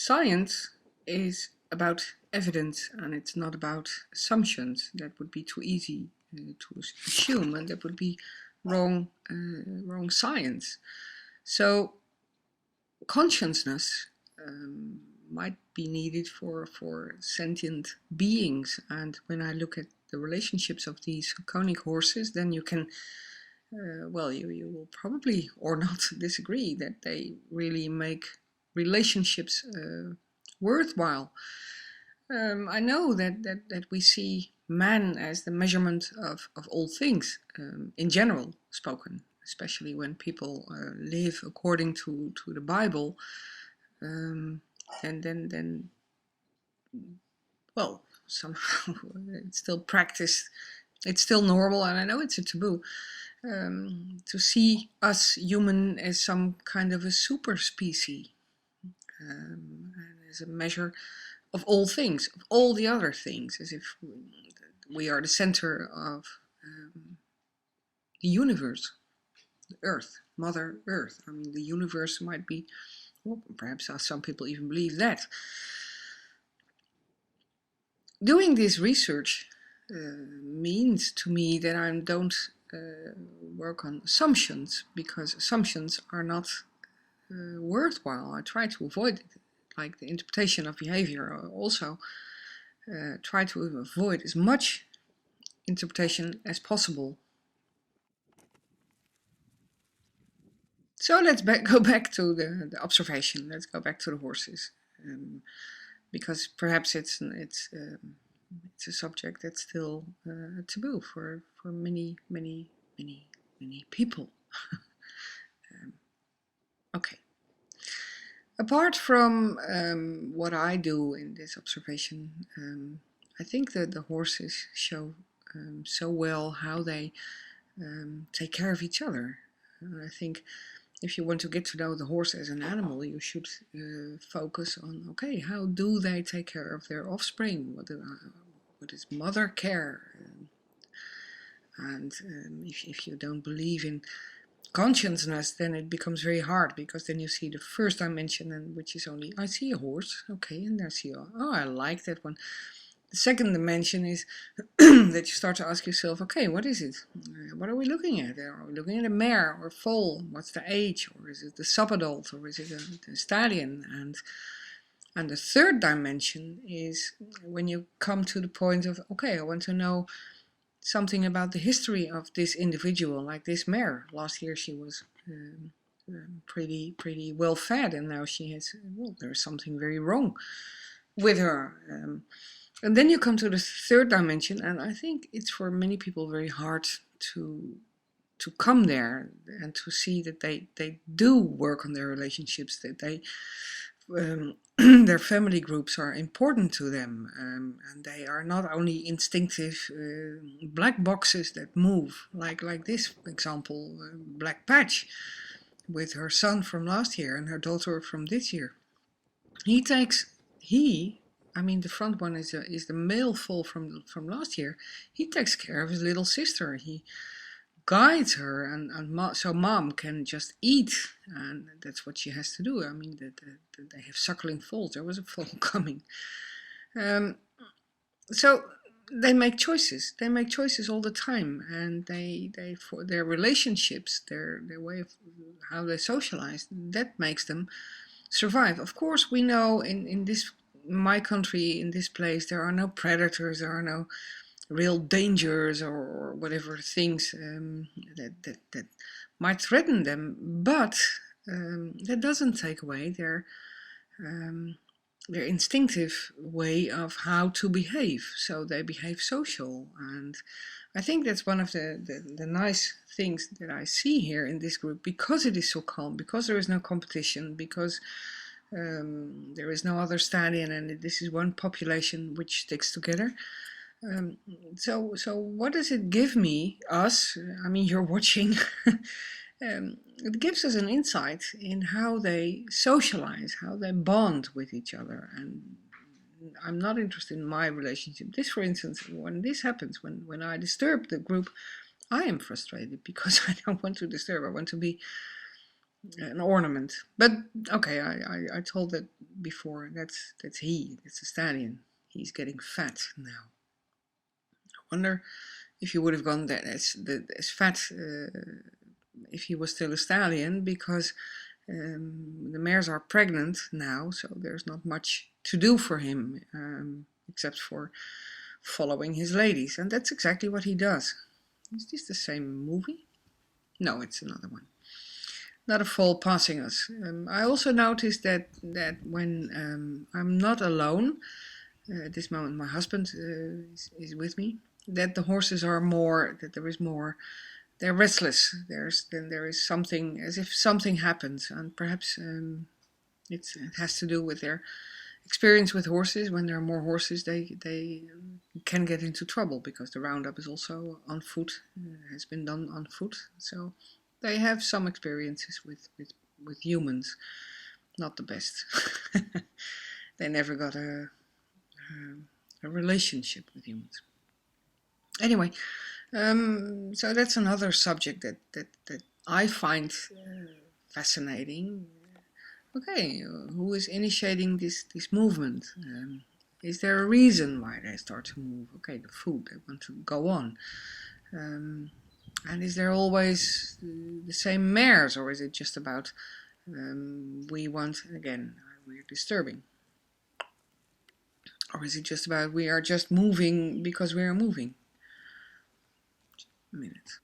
Science is about evidence and it's not about assumptions. That would be too easy to assume, and that would be wrong science. So consciousness might be needed for sentient beings. And when I look at the relationships of these conic horses, then you can, you will probably or not disagree that they really make relationships worthwhile. I know that we see man as the measurement of all things, in general spoken, especially when people live according to the Bible. Um, and then, well, somehow it's still practiced. It's still normal, and I know it's a taboo to see us human as some kind of a super species, and as a measure of all things, of all the other things, as if we are the center of the universe, the Earth, Mother Earth. I mean, the universe might be, well, perhaps some people even believe that. Doing this research means to me that I don't work on assumptions, because assumptions are not worthwhile. I try to avoid it, like the interpretation of behavior. I also try to avoid as much interpretation as possible. So let's go back to the observation. Let's go back to the horses, because perhaps it's a subject that's still taboo for many people. Okay. Apart from what I do in this observation, I think that the horses show so well how they take care of each other. I think if you want to get to know the horse as an animal, you should focus on, okay, how do they take care of their offspring? What is mother care? And if you don't believe in consciousness, then it becomes very hard, because then you see the first dimension, and which is only, I see a horse, okay, and I see, oh, I like that one. The second dimension is that you start to ask yourself, okay, what is it? What are we looking at? Are we looking at a mare or a foal? What's the age? Or is it the subadult? Or is it a stallion? And the third dimension is when you come to the point of, okay, I want to know something about the history of this individual, like this mare. Last year she was pretty well fed, and now she has, well, there's something very wrong with her. And then you come to the third dimension, and I think it's for many people very hard to come there and to see that they do work on their relationships, that they their family groups are important to them, and they are not only instinctive black boxes that move, like this example, Black Patch, with her son from last year and her daughter from this year. I mean, the front one is the male foal from last year. He takes care of his little sister. He guides her, and so mom can just eat, and that's what she has to do. I mean, they have suckling foals. There was a foal coming. So they make choices. They make choices all the time, and they for their relationships, their way of how they socialize, that makes them survive. Of course, we know in this my country, in this place, there are no predators, there are no real dangers or whatever things that might threaten them, but that doesn't take away their instinctive way of how to behave. So they behave social, and I think that's one of the nice things that I see here in this group, because it is so calm, because there is no competition, because there is no other stallion, and this is one population which sticks together. So what does it give us? I mean, you're watching. It gives us an insight in how they socialize, how they bond with each other. And I'm not interested in my relationship. This, for instance, when this happens, when I disturb the group, I am frustrated because I don't want to disturb. I want to be an ornament. But okay, I told that before. That's he. That's a stallion. He's getting fat now. I wonder if he would have gone that as fat if he was still a stallion, because the mares are pregnant now, so there's not much to do for him except for following his ladies, and that's exactly what he does. Is this the same movie? No, it's another one. Not a foal passing us. I also noticed that when I'm not alone, at this moment my husband is with me, that the horses are more, that there is more, they're restless. There is something, as if something happens, and perhaps it has to do with their experience with horses. When there are more horses, they can get into trouble because the roundup is also on foot, has been done on foot. So they have some experiences with humans, not the best. They never got a relationship with humans. Anyway, so that's another subject that I find fascinating. Okay, who is initiating this movement? Is there a reason why they start to move? Okay, the food, they want to go on. And is there always the same mares, or is it just about we want, again, we're disturbing? Or is it just about we are just moving because we are moving? A minute.